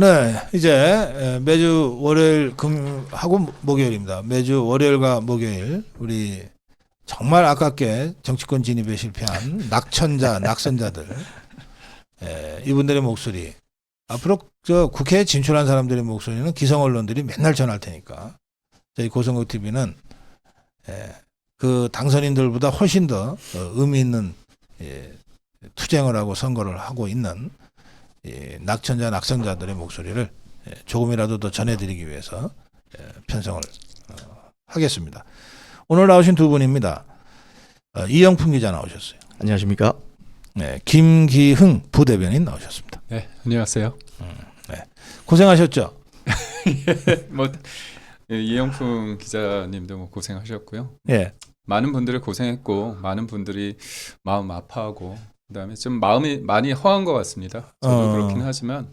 네, 이제 매주 월요일 하고 목요일입니다. 매주 월요일과 목요일 우리 정말 아깝게 정치권 진입에 실패한 낙선자들 이분들의 목소리 앞으로 저 국회에 진출한 사람들의 목소리는 기성 언론들이 맨날 전할 테니까 저희 고성국 TV는 그 당선인들보다 훨씬 더 의미 있는 투쟁을 하고 선거를 하고 있는 낙선자들의 목소리를 조금이라도 더 전해드리기 위해서 편성을 하겠습니다. 오늘 나오신 두 분입니다. 이영풍 기자 나오셨어요. 안녕하십니까? 네, 김기흥 부대변인 나오셨습니다. 네, 안녕하세요. 네, 고생하셨죠? 이영풍 기자님도 뭐 고생하셨고요. 예. 많은 분들이 고생했고 많은 분들이 마음 아파하고 그다음에 좀 마음이 많이 허한 것 같습니다. 저도 그렇긴 하지만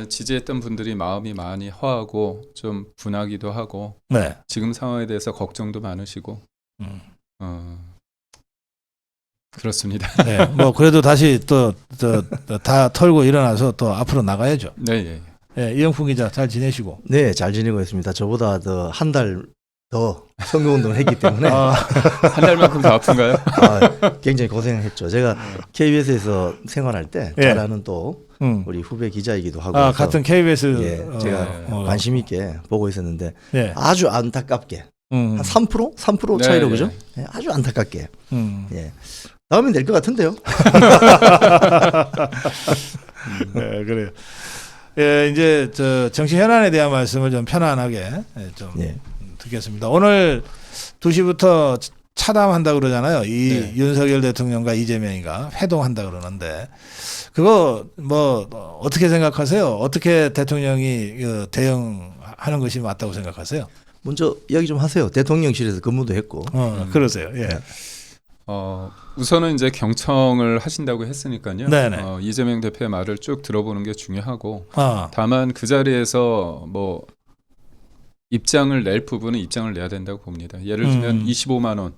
지지했던 분들이 마음이 많이 허하고 좀 분하기도 하고 네. 지금 상황에 대해서 걱정도 많으시고 그렇습니다. 네, 뭐 그래도 다시 또 다 털고 일어나서 또 앞으로 나가야죠. 네, 예. 네, 이영풍 기자 잘 지내시고. 네, 잘 지내고 있습니다. 저보다 더 한 달 더 선거운동을 했기 때문에 한 달만큼 더 아픈가요? 굉장히 고생했죠. 제가 KBS에서 생활할 때 잘 아는 또 우리 후배 기자이기도 하고 같은 KBS 제가 관심 있게 보고 있었는데 아주 안타깝게 한 3% 차이로 네, 그죠? 네, 아주 안타깝게. 예. 다음엔 될 것 같은데요. 네, 그래요. 예, 이제 저 정치 현안에 대한 말씀을 좀 편안하게 좀 듣겠습니다. 오늘 2시부터 차담한다 그러잖아요. 윤석열 대통령과 이재명이가 회동한다 그러는데 그거 뭐 어떻게 생각하세요? 어떻게 대통령이 대응하는 것이 맞다고 생각하세요? 먼저 이야기 좀 하세요. 대통령실에서 근무도 했고. 그러세요. 예. 우선은 이제 경청을 하신다고 했으니까요. 네네. 이재명 대표의 말을 쭉 들어보는 게 중요하고 다만 그 자리에서 뭐 입장을 낼 부분은 입장을 내야 된다고 봅니다. 예를 들면 25만 원,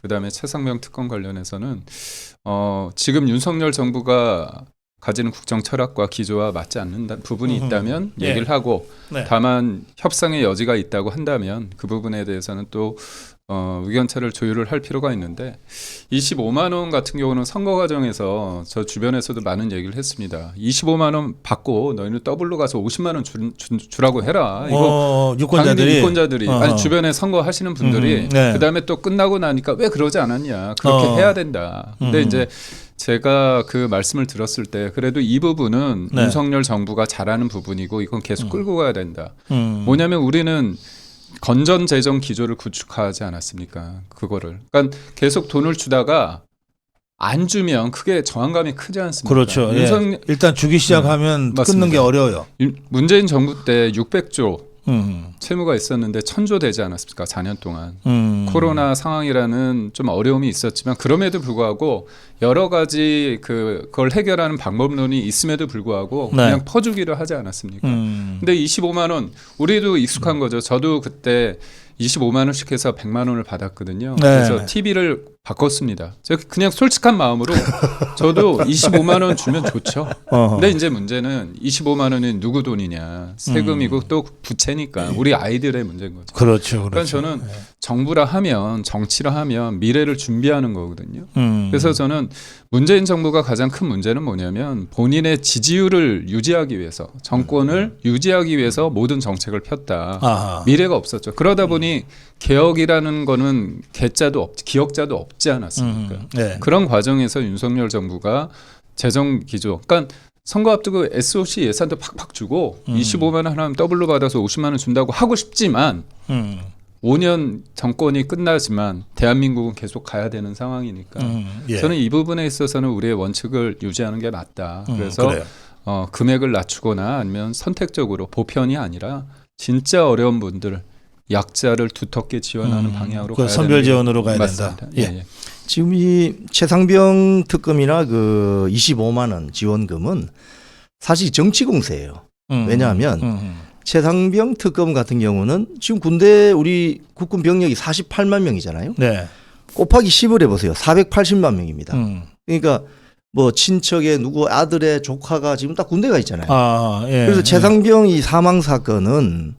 그다음에 최상병 특검 관련해서는 지금 윤석열 정부가 가지는 국정 철학과 기조와 맞지 않는 부분이 있다면 얘기를 하고 다만 협상의 여지가 있다고 한다면 그 부분에 대해서는 또 의견차를 조율을 할 필요가 있는데 25만 원 같은 경우는 선거 과정에서 저 주변에서도 많은 얘기를 했습니다. 25만 원 받고 너희는 더블로 가서 50만 원 주라고 해라. 이거 유권자들이 아니 주변에 선거하시는 분들이 그다음에 또 끝나고 나니까 왜 그러지 않았냐. 그렇게 해야 된다. 근데 이제 제가 그 말씀을 들었을 때 그래도 이 부분은 윤석열 정부가 잘하는 부분이고 이건 계속 끌고 가야 된다. 뭐냐면 우리는 건전 재정 기조를 구축하지 않았습니까? 그거를. 그러니까 계속 돈을 주다가 안 주면 그게 저항감이 크지 않습니까? 그렇죠. 일단 주기 시작하면 끊는 게 어려워요. 문재인 정부 때 600조 채무가 있었는데 1000조 되지 않았습니까? 4년 동안. 코로나 상황이라는 좀 어려움이 있었지만 그럼에도 불구하고 여러 가지 그걸 해결하는 방법론이 있음에도 불구하고 그냥 퍼주기를 하지 않았습니까? 근데 25만 원 우리도 익숙한 거죠. 저도 그때 25만 원씩 해서 100만 원을 받았거든요. 그래서 TV를 바꿨습니다. 제가 그냥 솔직한 마음으로 저도 25만 원 주면 좋죠. 근데 이제 문제는 25만 원이 누구 돈이냐. 세금이고 또 부채니까 우리 아이들의 문제인 거죠. 그렇죠. 그러니까 저는 정부라 하면 정치라 하면 미래를 준비하는 거거든요. 그래서 저는 문재인 정부가 가장 큰 문제는 뭐냐면 본인의 지지율을 유지하기 위해서 정권을 유지하기 위해서 모든 정책을 폈다. 미래가 없었죠. 그러다 보니 개혁이라는 거는 기억자도 없지 않았습니까? 그런 과정에서 윤석열 정부가 재정 기조, 그러니까 선거 앞두고 SOC 예산도 팍팍 주고 25만 원 하면 더블로 받아서 50만 원 준다고 하고 싶지만 5년 정권이 끝나지만 대한민국은 계속 가야 되는 상황이니까 저는 이 부분에 있어서는 우리의 원칙을 유지하는 게 맞다. 그래서 금액을 낮추거나 아니면 선택적으로 보편이 아니라 진짜 어려운 분들 약자를 두텁게 지원하는 방향으로 가야 선별 지원으로 가야 된다. 지금 이 최상병 특검이나 그 25만 원 지원금은 사실 정치 공세예요. 왜냐하면 최상병 특검 같은 경우는 지금 군대 우리 국군 병력이 48만 명이잖아요. 곱하기 10을 해보세요. 480만 명입니다. 그러니까 뭐 친척의 누구 아들의 조카가 지금 딱 군대가 있잖아요. 예. 그래서 최상병 이 사망 사건은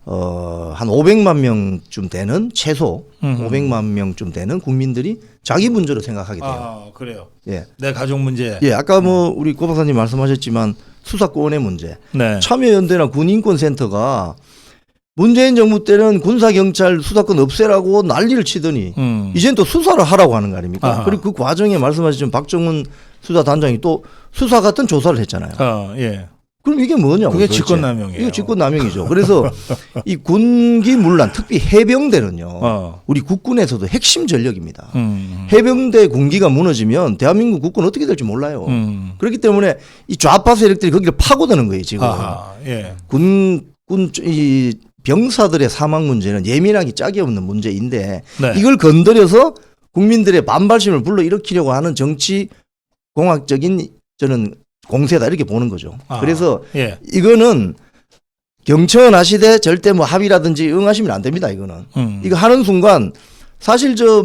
한 500만 명쯤 되는 최소 500만 명쯤 되는 국민들이 자기 문제로 생각하게 돼요. 그래요. 예. 내 가족 문제. 예, 아까 뭐 우리 고 박사님 말씀하셨지만 수사권의 문제. 네. 참여연대나 군인권센터가 문재인 정부 때는 군사경찰 수사권 없애라고 난리를 치더니 이젠 또 수사를 하라고 하는 거 아닙니까? 아하. 그리고 그 과정에 말씀하신 박정훈 수사단장이 또 수사 같은 조사를 했잖아요. 예. 그럼 이게 뭐냐고. 그게 도대체. 직권남용이에요. 이게 직권남용이죠. 그래서 이 군기 문란, 특히 해병대는요. 우리 국군에서도 핵심 전력입니다. 해병대 군기가 무너지면 대한민국 국군 어떻게 될지 몰라요. 그렇기 때문에 이 좌파 세력들이 거기를 파고드는 거예요, 지금. 예. 이 병사들의 사망 문제는 예민하기 짝이 없는 문제인데 네. 이걸 건드려서 국민들의 반발심을 불러일으키려고 하는 정치 공학적인 저는 공세다 이렇게 보는 거죠. 그래서 예. 이거는 경청은 하시되 절대 뭐 합의라든지 응하시면 안 됩니다. 이거는 이거 하는 순간 사실 저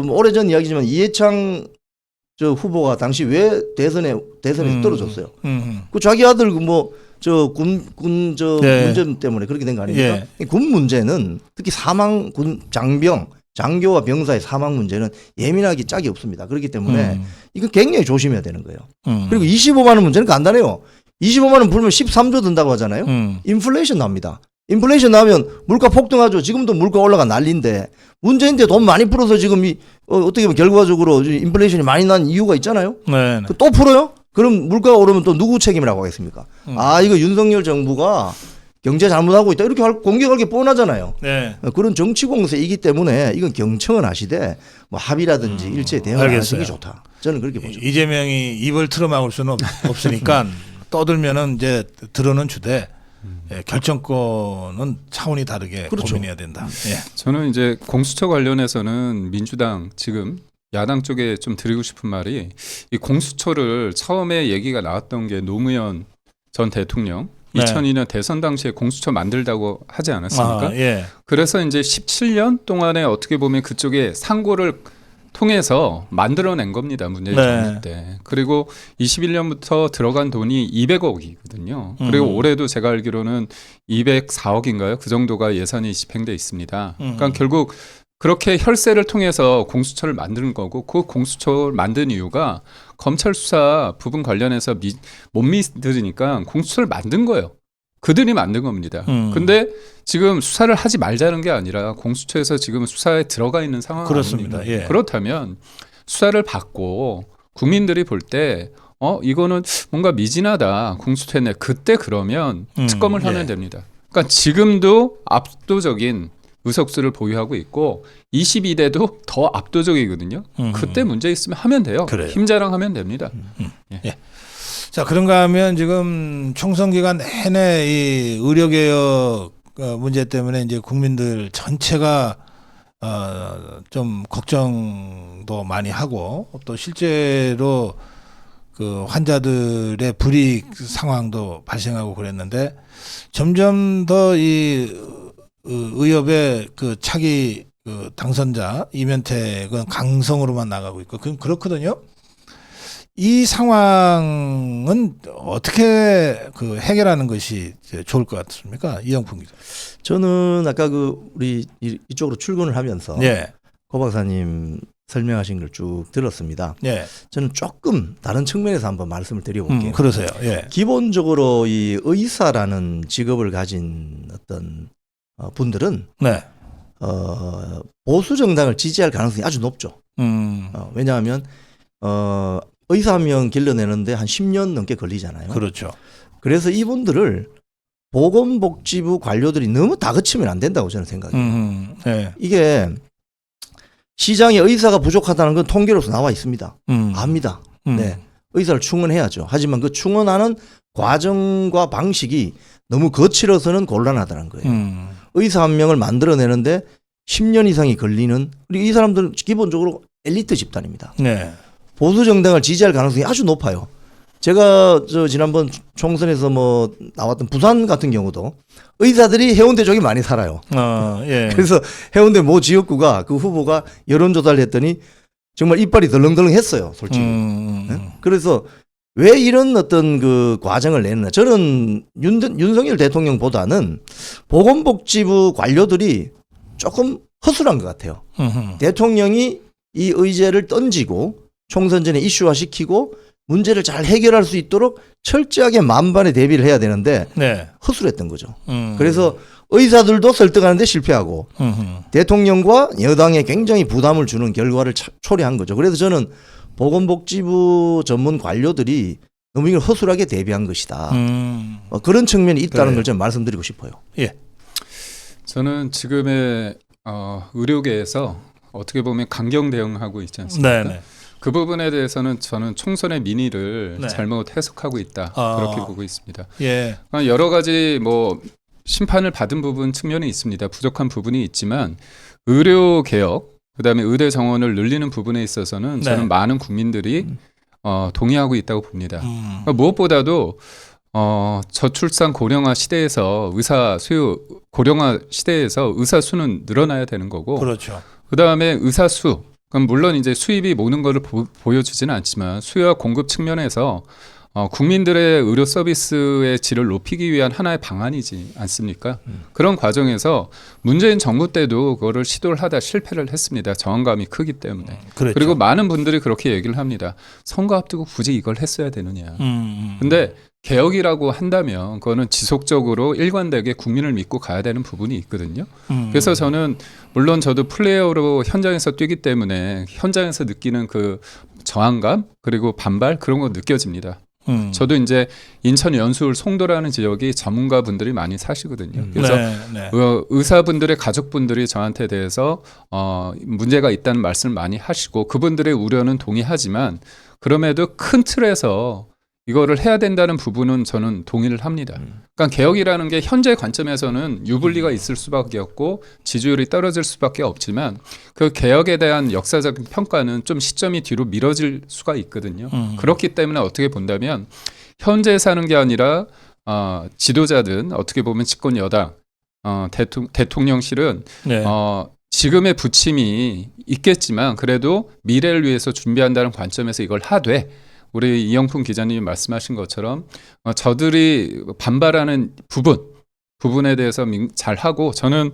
오래전 이야기지만 이해창 저 후보가 당시 왜 대선에서 떨어졌어요. 그 자기 아들 군 네. 문제 때문에 그렇게 된 거 아닙니까? 군 문제는 특히 사망 군 장교와 병사의 사망 문제는 예민하기 짝이 없습니다. 그렇기 때문에 이거 굉장히 조심해야 되는 거예요. 그리고 25만 원 문제는 간단해요. 25만 원 불면 13조 든다고 하잖아요. 인플레이션 납니다. 인플레이션 나면 물가 폭등하죠. 지금도 물가 올라가 난리인데 문제인데 돈 많이 풀어서 지금 어떻게 보면 결과적으로 인플레이션이 많이 난 이유가 있잖아요. 네. 또 풀어요? 그럼 물가가 오르면 또 누구 책임이라고 하겠습니까? 이거 윤석열 정부가 경제 잘못하고 있다 이렇게 공격할 게 뻔하잖아요. 네. 그런 정치 공세이기 때문에 이건 경청은 하시되 뭐 합의라든지 일체 대응을 하시는 게 좋다. 저는 그렇게 보죠. 이재명이 입을 틀어막을 수는 없으니까 떠들면은 이제 들어는 주되 결정권은 차원이 다르게 그렇죠. 고민해야 된다. 예. 저는 이제 공수처 관련해서는 민주당 지금 야당 쪽에 좀 드리고 싶은 말이 이 공수처를 처음에 얘기가 나왔던 게 노무현 전 대통령 2002년 대선 당시에 공수처 만들다고 하지 않았습니까? 예. 그래서 이제 17년 동안에 어떻게 보면 그쪽에 상고를 통해서 만들어낸 겁니다. 문재인 정부 때. 그리고 21년부터 들어간 돈이 200억이거든요. 그리고 올해도 제가 알기로는 204억인가요? 그 정도가 예산이 집행돼 있습니다. 그러니까 결국 그렇게 혈세를 통해서 공수처를 만드는 거고 그 공수처를 만든 이유가 검찰 수사 부분 관련해서 못 믿으니까 공수처를 만든 거예요. 그들이 만든 겁니다. 근데 지금 수사를 하지 말자는 게 아니라 공수처에서 지금 수사에 들어가 있는 상황 그렇습니다. 아닙니까? 예. 그렇다면 수사를 받고 국민들이 볼 때 이거는 뭔가 미진하다. 공수처에 내 그때 그러면 특검을 하면 됩니다. 그러니까 지금도 압도적인 의석수를 보유하고 있고 22대도 더 압도적이거든요. 그때 문제 있으면 하면 돼요. 그래요. 힘 자랑하면 됩니다. 예. 자, 그런가 하면 지금 총선 기간 내내 이 의료개혁 문제 때문에 이제 국민들 전체가 좀 걱정도 많이 하고 또 실제로 그 환자들의 불이익 상황도 발생하고 그랬는데 점점 더 이 의협의 그 차기 그 당선자 이면택은 강성으로만 나가고 있고 그렇거든요. 이 상황은 어떻게 그 해결하는 것이 좋을 것 같습니까, 이영풍 기자? 저는 아까 우리 이쪽으로 출근을 하면서 고 박사님 설명하신 걸 쭉 들었습니다. 저는 조금 다른 측면에서 한번 말씀을 드려볼게요. 그러세요. 기본적으로 이 의사라는 직업을 가진 어떤 분들은 보수 정당을 지지할 가능성이 아주 높죠. 왜냐하면 의사 한 명 길러내는데 한 10년 넘게 걸리잖아요. 그렇죠. 그래서 이분들을 보건복지부 관료들이 너무 다그치면 안 된다고 저는 생각해요. 이게 시장에 의사가 부족하다는 건 통계로서 나와 있습니다. 압니다. 의사를 충원해야죠. 하지만 그 충원하는 과정과 방식이 너무 거칠어서는 곤란하다는 거예요. 의사 한 명을 만들어내는데 10년 이상이 걸리는 그리고 이 사람들은 기본적으로 엘리트 집단입니다. 보수 정당을 지지할 가능성이 아주 높아요. 제가 지난번 총선에서 나왔던 부산 같은 경우도 의사들이 해운대 쪽에 많이 살아요. 그래서 해운대 모 지역구가 그 후보가 여론조사를 했더니 정말 이빨이 덜렁덜렁했어요, 솔직히. 네? 그래서 왜 이런 어떤 그 과정을 내느냐. 저는 윤석열 대통령보다는 보건복지부 관료들이 조금 허술한 것 같아요. 대통령이 이 의제를 던지고 총선 전에 이슈화시키고 문제를 잘 해결할 수 있도록 철저하게 만반의 대비를 해야 되는데 네. 허술했던 거죠. 그래서 의사들도 설득하는데 실패하고 대통령과 여당에 굉장히 부담을 주는 결과를 초래한 거죠. 그래서 저는 보건복지부 전문 관료들이 너무 이걸 허술하게 대비한 것이다. 그런 측면이 있다는 걸 좀 말씀드리고 싶어요. 예. 저는 지금의 의료계에서 어떻게 보면 강경 대응하고 있지 않습니까? 네네. 그 부분에 대해서는 저는 총선의 민의를 네. 잘못 해석하고 있다 그렇게 보고 있습니다. 예. 여러 가지 뭐 심판을 받은 부분 측면이 있습니다. 부족한 부분이 있지만 의료 개혁 그다음에 의대 정원을 늘리는 부분에 있어서는 저는 네. 많은 국민들이 동의하고 있다고 봅니다. 그러니까 무엇보다도 저출산 고령화 시대에서 고령화 시대에서 의사 수는 늘어나야 되는 거고, 그렇죠. 그다음에 의사 수, 그럼 물론 이제 수입이 모든 것을 보여주지는 않지만 수요와 공급 측면에서 국민들의 의료 서비스의 질을 높이기 위한 하나의 방안이지 않습니까? 그런 과정에서 문재인 정부 때도 그거를 시도를 하다 실패를 했습니다. 저항감이 크기 때문에. 그렇죠. 그리고 많은 분들이 그렇게 얘기를 합니다. 선거 앞두고 굳이 이걸 했어야 되느냐. 근데 개혁이라고 한다면 그거는 지속적으로 일관되게 국민을 믿고 가야 되는 부분이 있거든요. 그래서 저는 물론 저도 플레이어로 현장에서 뛰기 때문에 현장에서 느끼는 그 저항감 그리고 반발 그런 거 느껴집니다. 저도 이제 인천 연수울 송도라는 지역이 전문가분들이 많이 사시거든요. 그래서 의사분들의 가족분들이 저한테 대해서 문제가 있다는 말씀을 많이 하시고 그분들의 우려는 동의하지만 그럼에도 큰 틀에서 이거를 해야 된다는 부분은 저는 동의를 합니다. 그러니까 개혁이라는 게 현재 관점에서는 유불리가 있을 수밖에 없고 지지율이 떨어질 수밖에 없지만 그 개혁에 대한 역사적인 평가는 좀 시점이 뒤로 미뤄질 수가 있거든요. 그렇기 때문에 어떻게 본다면 현재 사는 게 아니라 지도자든 어떻게 보면 집권 여당 대통령실은 네. 지금의 부침이 있겠지만 그래도 미래를 위해서 준비한다는 관점에서 이걸 하되 우리 이영풍 기자님이 말씀하신 것처럼 저들이 반발하는 부분에 대해서 잘하고 저는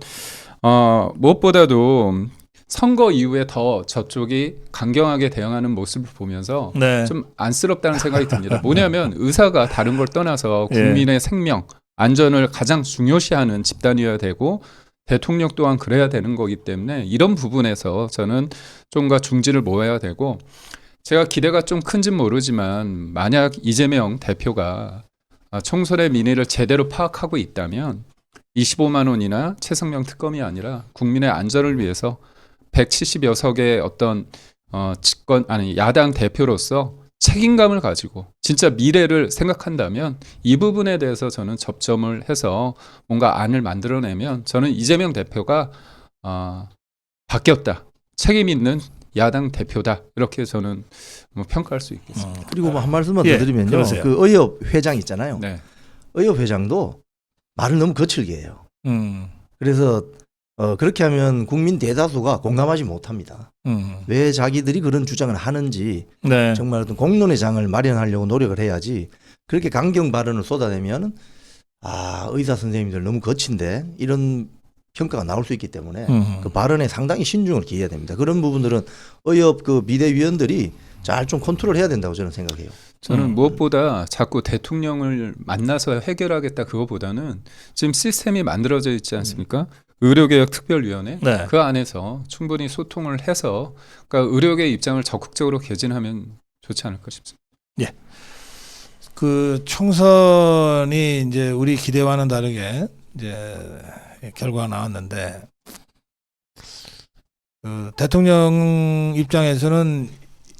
무엇보다도 선거 이후에 더 저쪽이 강경하게 대응하는 모습을 보면서 네. 좀 안쓰럽다는 생각이 듭니다. 뭐냐면 의사가 다른 걸 떠나서 국민의 생명, 안전을 가장 중요시하는 집단이어야 되고 대통령 또한 그래야 되는 거기 때문에 이런 부분에서 저는 좀더 중지를 모아야 되고 제가 기대가 좀 큰지는 모르지만 만약 이재명 대표가 총선의 민의를 제대로 파악하고 있다면 25만 원이나 최상병 특검이 아니라 국민의 안전을 위해서 170여 석의 어떤 야당 대표로서 책임감을 가지고 진짜 미래를 생각한다면 이 부분에 대해서 저는 접점을 해서 뭔가 안을 만들어내면 저는 이재명 대표가 바뀌었다. 책임 있는 야당 대표다 이렇게 저는 뭐 평가할 수 있겠습니다. 그리고 뭐 한 말씀만 더 드리면요. 그러세요. 그 의협 회장 있잖아요. 네. 의협 회장도 말을 너무 거칠게 해요. 그래서 그렇게 하면 국민 대다수가 공감하지 못합니다. 왜 자기들이 그런 주장을 하는지 네. 정말 어떤 공론의 장을 마련하려고 노력을 해야지 그렇게 강경 발언을 쏟아내면 의사 선생님들 너무 거친데 이런 평가가 나올 수 있기 때문에 그 발언에 상당히 신중을 기해야 됩니다. 그런 부분들은 의협 그 비대위원들이 잘 좀 컨트롤해야 된다고 저는 생각해요. 저는 무엇보다 자꾸 대통령을 만나서 해결하겠다 그거보다는 지금 시스템이 만들어져 있지 않습니까? 의료개혁특별위원회 네. 그 안에서 충분히 소통을 해서 그러니까 의료계 입장을 적극적으로 개진하면 좋지 않을까 싶습니다. 예. 그 총선이 이제 우리 기대와는 다르게 이제 결과가 나왔는데 대통령 입장에서는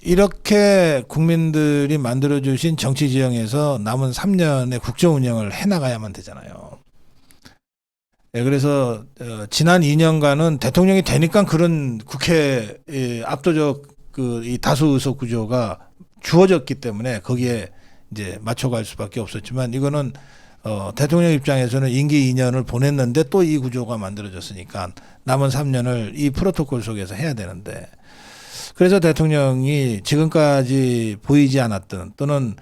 이렇게 국민들이 만들어주신 정치 지형에서 남은 3년의 국정 운영을 해나가야만 되잖아요. 네, 그래서 지난 2년간은 대통령이 되니까 그런 국회 압도적 이 다수 의석 구조가 주어졌기 때문에 거기에 이제 맞춰갈 수밖에 없었지만 이거는 대통령 입장에서는 임기 2년을 보냈는데 또 이 구조가 만들어졌으니까 남은 3년을 이 프로토콜 속에서 해야 되는데 그래서 대통령이 지금까지 보이지 않았던 또는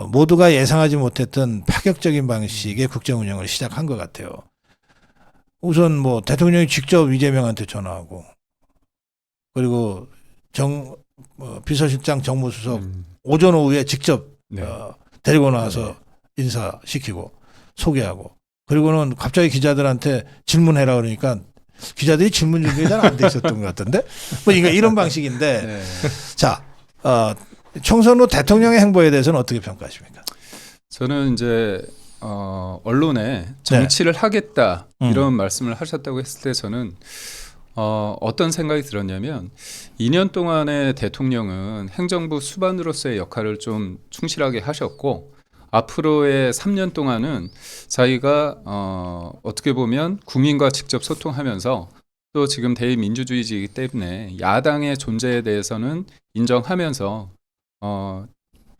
모두가 예상하지 못했던 파격적인 방식의 국정 운영을 시작한 것 같아요. 우선 뭐 대통령이 직접 이재명한테 전화하고 그리고 비서실장 정무수석 오전 오후에 직접 네. 데리고 나와서 인사시키고 소개하고 그리고는 갑자기 기자들한테 질문해라 그러니까 기자들이 질문 준비가 잘 안 돼 있었던 것 같은데 뭐 이런 방식인데 네. 자 총선 후 대통령의 행보에 대해서는 어떻게 평가하십니까? 저는 이제 언론에 정치를 하겠다 이런 말씀을 하셨다고 했을 때 저는 어떤 생각이 들었냐면 2년 동안의 대통령은 행정부 수반으로서의 역할을 좀 충실하게 하셨고 앞으로의 3년 동안은 자기가 어떻게 보면 국민과 직접 소통하면서 또 지금 대의민주주의이기 때문에 야당의 존재에 대해서는 인정하면서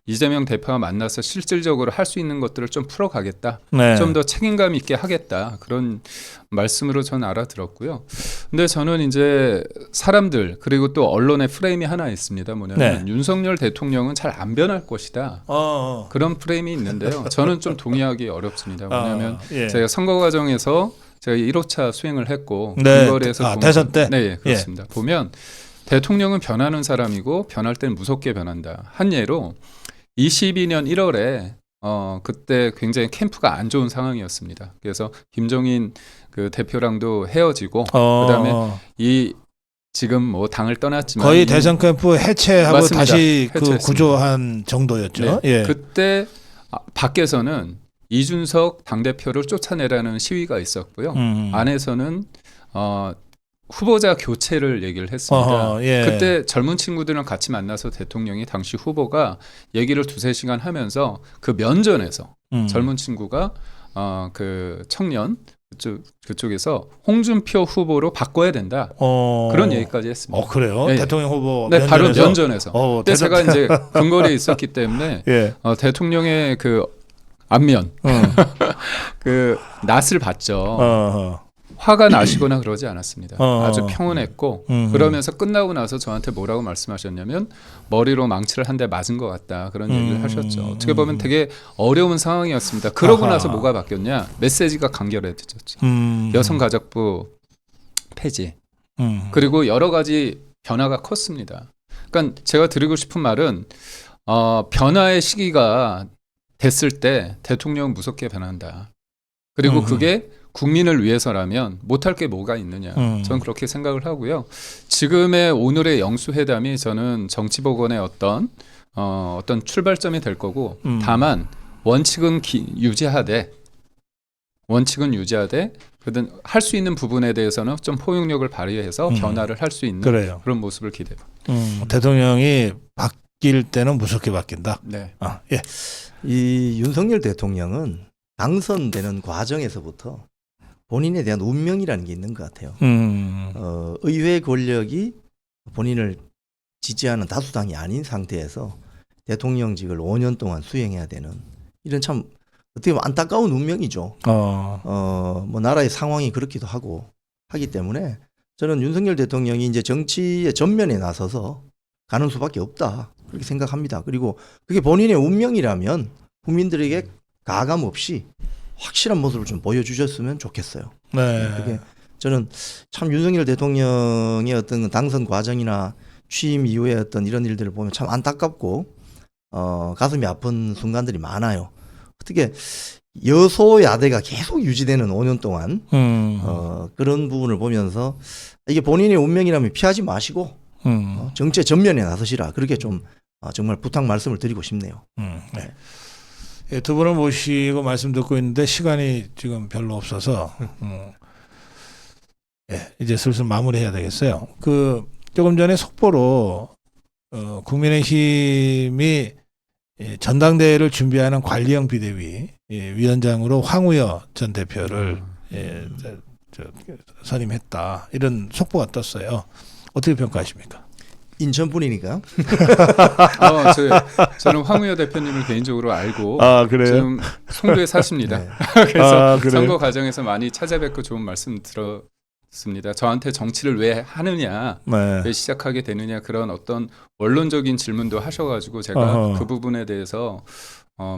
이재명 대표와 만나서 실질적으로 할 수 있는 것들을 좀 풀어가겠다. 네. 좀 더 책임감 있게 하겠다. 그런 말씀으로 저는 알아들었고요. 근데 저는 이제 사람들 그리고 또 언론의 프레임이 하나 있습니다. 뭐냐면 윤석열 대통령은 잘 안 변할 것이다. 그런 프레임이 있는데요. 저는 좀 동의하기 어렵습니다. 뭐냐면 제가 선거 과정에서 제가 1호차 수행을 했고 근거리에서 대선 때? 네, 그렇습니다. 보면 대통령은 변하는 사람이고 변할 때는 무섭게 변한다. 한 예로 22년 1월에 그때 굉장히 캠프가 안 좋은 상황이었습니다. 그래서 김종인 그 대표랑도 헤어지고 그다음에 이 지금 뭐 당을 떠났지만 거의 대선 캠프 해체하고 맞습니다. 다시 그 해체했습니다. 구조한 정도였죠. 네. 그때 밖에서는 이준석 당대표를 쫓아내라는 시위가 있었고요. 안에서는 후보자 교체를 얘기를 했습니다. 그때 젊은 친구들이랑 같이 만나서 대통령이 당시 후보가 얘기를 2-3시간 하면서 그 면전에서 젊은 친구가 그 청년 그쪽에서 홍준표 후보로 바꿔야 된다. 그런 얘기까지 했습니다. 그래요? 네. 대통령 후보 네, 면전에서? 바로 면전에서. 그때 제가 이제 근거리에 있었기 때문에 대통령의 그 안면 그 낯을 봤죠. 화가 나시거나 그러지 않았습니다. 아주 평온했고 그러면서 끝나고 나서 저한테 뭐라고 말씀하셨냐면 머리로 망치를 한 대 맞은 것 같다. 그런 얘기를 하셨죠. 어떻게 보면 되게 어려운 상황이었습니다. 그러고 나서 뭐가 바뀌었냐. 메시지가 간결해졌죠. 여성가족부 폐지 그리고 여러 가지 변화가 컸습니다. 그러니까 제가 드리고 싶은 말은 변화의 시기가 됐을 때 대통령은 무섭게 변한다. 그리고 그게 국민을 위해서라면 못할 게 뭐가 있느냐. 저는 그렇게 생각을 하고요. 지금의 오늘의 영수회담이 저는 정치복원의 어떤 출발점이 될 거고 다만 원칙은 유지하되 그든 할 수 있는 부분에 대해서는 좀 포용력을 발휘해서 변화를 할 수 있는 그런 모습을 기대합니다. 대통령이 바뀔 때는 무섭게 바뀐다. 네. 이 윤석열 대통령은 당선되는 과정에서부터 본인에 대한 운명이라는 게 있는 것 같아요. 의회 권력이 본인을 지지하는 다수당이 아닌 상태에서 대통령직을 5년 동안 수행해야 되는 이런 참 어떻게 보면 안타까운 운명이죠. 뭐 나라의 상황이 그렇기도 하기 때문에 저는 윤석열 대통령이 이제 정치의 전면에 나서서 가는 수밖에 없다 그렇게 생각합니다. 그리고 그게 본인의 운명이라면 국민들에게 가감 없이 확실한 모습을 좀 보여주셨으면 좋겠어요. 그게 저는 참 윤석열 대통령의 어떤 당선 과정이나 취임 이후에 어떤 이런 일들을 보면 참 안타깝고 가슴이 아픈 순간들이 많아요. 어떻게 여소야대가 계속 유지되는 5년 동안 그런 부분을 보면서 이게 본인의 운명이라면 피하지 마시고 정치의 전면에 나서시라 그렇게 좀 정말 부탁 말씀을 드리고 싶네요. 두 분을 모시고 말씀 듣고 있는데 시간이 지금 별로 없어서 이제 슬슬 마무리해야 되겠어요. 그 조금 전에 속보로 국민의힘이 전당대회를 준비하는 관리형 비대위 위원장으로 황우여 전 대표를 선임했다 이런 속보가 떴어요. 어떻게 평가하십니까? 인천 분이니까. 저는 황우여 대표님을 개인적으로 알고 그래요? 지금 송도에 사십니다. 그래서 선거 과정에서 많이 찾아뵙고 좋은 말씀 않습니다. 저한테 정치를 왜 하느냐, 네. 왜 시작하게 되느냐 그런 어떤 원론적인 질문도 하셔가지고 제가 그 부분에 대해서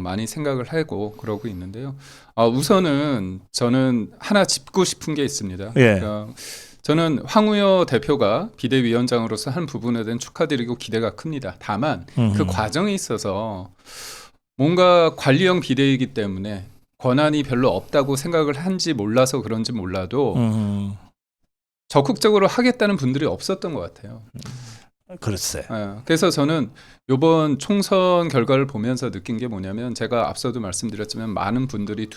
많이 생각을 하고 그러고 있는데요. 우선은 저는 하나 짚고 싶은 게 있습니다. 예. 그러니까 저는 황우여 대표가 비대위원장으로서 한 부분에 대한 축하드리고 기대가 큽니다. 다만 그 과정에 있어서 뭔가 관리형 비대위이기 때문에 권한이 별로 없다고 생각을 한지 몰라서 그런지 몰라도 적극적으로 하겠다는 분들이 없었던 것 같아요. 글쎄. 그래서 저는 이번 총선 결과를 보면서 느낀 게 뭐냐면 제가 앞서도 말씀드렸지만 많은 분들이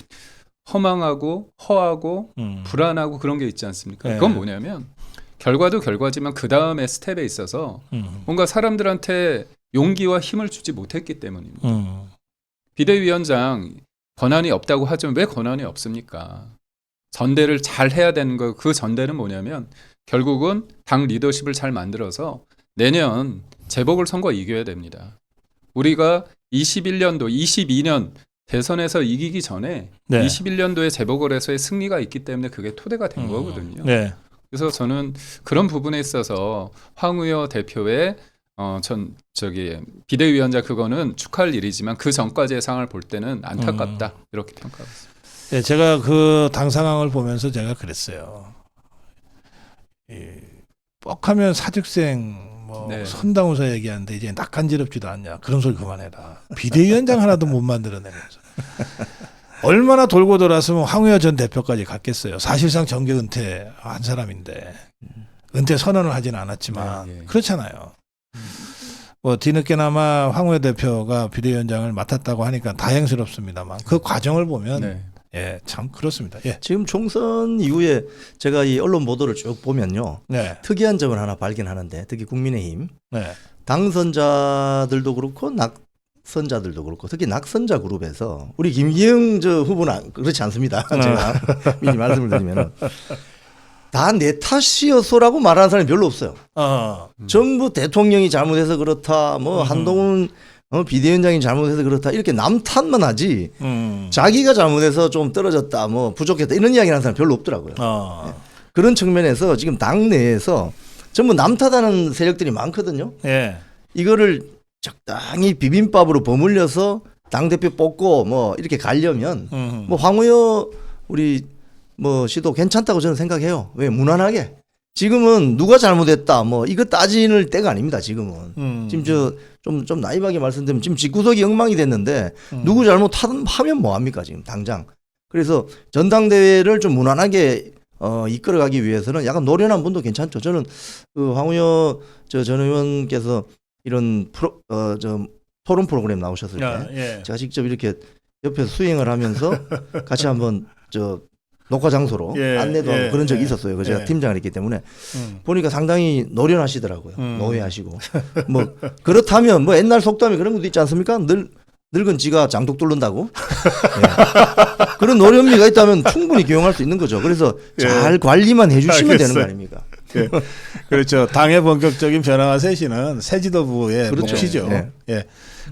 허망하고 허하고 불안하고 그런 게 있지 않습니까? 네. 그건 뭐냐면 결과도 결과지만 그 다음에 스텝에 있어서 뭔가 사람들한테 용기와 힘을 주지 못했기 때문입니다. 비대위원장 권한이 없다고 하지만 왜 권한이 없습니까? 전대를 잘 해야 되는 거. 그 전대는 뭐냐면 결국은 당 리더십을 잘 만들어서 내년 재보궐선거 이겨야 됩니다. 우리가 21년도, 22년 대선에서 이기기 전에 네. 21년도에 재보궐에서의 승리가 있기 때문에 그게 토대가 된 거거든요. 네. 그래서 저는 그런 부분에 있어서 황우여 대표의 비대위원장 그거는 축하할 일이지만 그 전까지의 상황을 볼 때는 안타깝다 이렇게 평가하고 있습니다. 네, 제가 그 당 상황을 보면서 제가 그랬어요. 뻑하면 사직생 네. 선당우사 얘기하는데 이제 낯간지럽지도 않냐. 그런 소리 그만해라. 비대위원장 하나도 못 만들어내면서. 얼마나 돌고 돌았으면 황우여 전 대표까지 갔겠어요. 사실상 정계 은퇴한 사람인데 은퇴 선언을 하지는 않았지만 네, 네. 그렇잖아요. 뭐 뒤늦게나마 황우여 대표가 비대위원장을 맡았다고 하니까 다행스럽습니다만 그 과정을 보면 네. 예, 참 그렇습니다. 예. 지금 총선 이후에 제가 이 언론 보도를 쭉 보면요. 네. 특이한 점을 하나 발견하는데 특히 국민의힘 네. 당선자들도 그렇고 낙선자들도 그렇고 특히 낙선자 그룹에서 우리 김기영 후보는 그렇지 않습니다. 제가 미리 말씀을 드리면은 다 내 탓이었어라고 말하는 사람이 별로 없어요. 전부 대통령이 잘못해서 그렇다, 뭐 한동훈 비대위원장이 잘못해서 그렇다 이렇게 남 탓만 하지 자기가 잘못해서 좀 떨어졌다, 뭐 부족했다 이런 이야기를 하는 사람 별로 없더라고요. 네. 그런 측면에서 지금 당 내에서 전부 남 탓하는 세력들이 많거든요. 예. 이거를 적당히 비빔밥으로 버물려서 당대표 뽑고 뭐 이렇게 가려면 뭐 황우여 우리 뭐 시도 괜찮다고 저는 생각해요. 왜 무난하게 지금은 누가 잘못했다 뭐 이거 따지는 때가 아닙니다. 지금은 지금 좀 나이하게 말씀드리면 지금 집구석이 엉망이 됐는데 누구 잘못하면 뭐 합니까 지금 당장. 그래서 전당대회를 좀 무난하게 이끌어가기 위해서는 약간 노련한 분도 괜찮죠. 저는 그 황우여 전 의원께서 이런 토론 프로그램 나오셨을 때 제가 직접 이렇게 옆에서 수행을 하면서 같이 한번 녹화 장소로 안내도 하고 그런 적이 있었어요. 그래서 제가 팀장을 했기 때문에 보니까 상당히 노련하시더라고요. 노회하시고 뭐 그렇다면 뭐 옛날 속담에 그런 것도 있지 않습니까? 늙은 지가 장독 뚫는다고. 예. 그런 노련미가 있다면 충분히 기용할 수 있는 거죠. 그래서 잘 관리만 해주시면 되는 거 아닙니까? 예. 그렇죠. 당의 본격적인 변화와 쇄신은 새 지도부의 그렇죠. 몫이죠. 예. 예.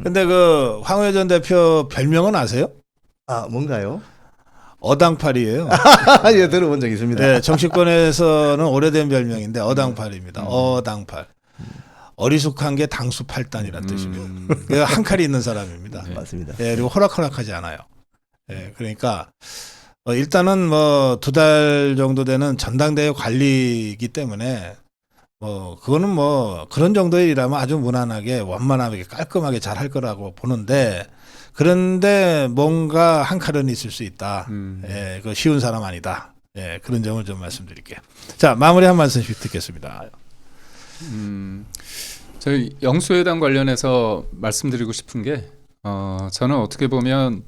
근데 그 황우여 전 대표 별명은 아세요? 아 뭔가요? 어당팔이에요. 예, 들어본 적 있습니다. 네, 정치권에서는 오래된 별명인데 어당팔입니다. 어당팔. 어리숙한 게 당수 8단이라는 뜻입니다. 한 칼이 있는 사람입니다. 네. 맞습니다. 예, 그리고 호락호락하지 않아요. 예, 그러니까 일단은 뭐 2달 정도 되는 전당대회 관리이기 때문에 뭐 그거는 뭐 그런 정도의 일이라면 아주 무난하게 원만하게 깔끔하게 잘 할 거라고 보는데 그런데 뭔가 한 칼은 있을 수 있다. 예, 그 쉬운 사람 아니다. 예, 그런 점을 좀 말씀드릴게요. 자, 마무리 한 말씀씩 듣겠습니다. 저희 영수회담 관련해서 말씀드리고 싶은 게 저는 어떻게 보면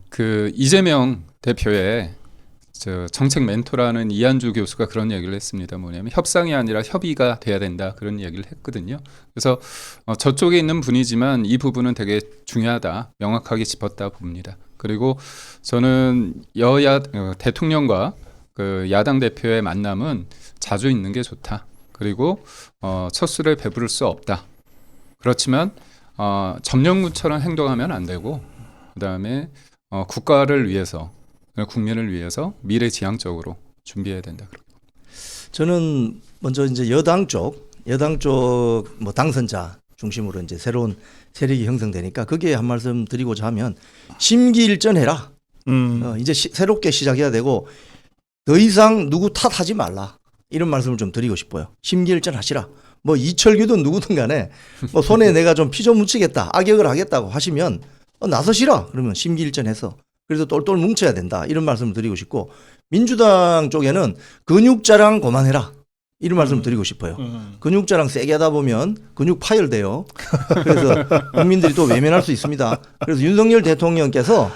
그 이재명 대표의 정책 멘토라는 이한주 교수가 그런 얘기를 했습니다. 뭐냐면 협상이 아니라 협의가 돼야 된다 그런 얘기를 했거든요. 그래서 저쪽에 있는 분이지만 이 부분은 되게 중요하다, 명확하게 짚었다 봅니다. 그리고 저는 대통령과 그 야당 대표의 만남은 자주 있는 게 좋다. 그리고 첫 술에 배부를 수 없다. 그렇지만 점령군처럼 행동하면 안 되고 그다음에 국가를 위해서 국민을 위해서 미래지향적으로 준비해야 된다. 저는 먼저 이제 여당 쪽 뭐 당선자 중심으로 이제 새로운 세력이 형성되니까 거기에 한 말씀 드리고자 하면 심기일전해라. 이제 새롭게 시작해야 되고 더 이상 누구 탓하지 말라. 이런 말씀을 좀 드리고 싶어요. 심기일전하시라. 뭐 이철규든 누구든 간에 뭐 손에 내가 좀 피 좀 묻히겠다, 악역을 하겠다고 하시면 나서시라. 그러면 심기일전해서 그래도 똘똘 뭉쳐야 된다. 이런 말씀을 드리고 싶고, 민주당 쪽에는 근육 자랑 그만해라. 이런 말씀 드리고 싶어요. 근육 자랑 세게 하다 보면 근육 파열돼요. 그래서 국민들이 또 외면할 수 있습니다. 그래서 윤석열 대통령께서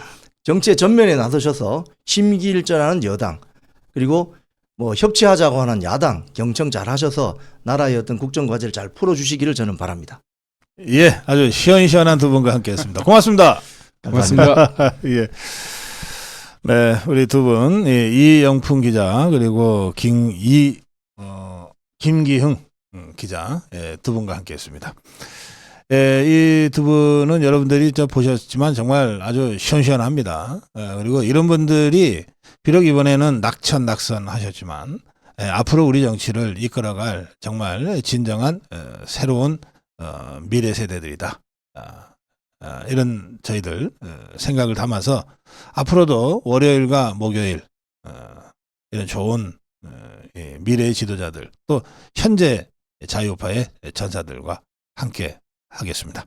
정치의 전면에 나서셔서 심기일전하는 여당, 그리고 뭐 협치하자고 하는 야당 경청 잘 하셔서 나라의 어떤 국정 과제를 잘 풀어주시기를 저는 바랍니다. 예, 아주 시원시원한 두 분과 함께했습니다. 고맙습니다. 고맙습니다. 예. 네, 우리 두 분, 이영풍 기자 그리고 김기흥 기자, 두 분과 함께했습니다. 이 두 분은 여러분들이 보셨지만 정말 아주 시원시원합니다. 그리고 이런 분들이 비록 이번에는 낙선 하셨지만 앞으로 우리 정치를 이끌어갈 정말 진정한 새로운 미래 세대들이다. 이런 저희들 생각을 담아서 앞으로도 월요일과 목요일 이런 좋은 미래의 지도자들, 또 현재 자유파의 전사들과 함께 하겠습니다.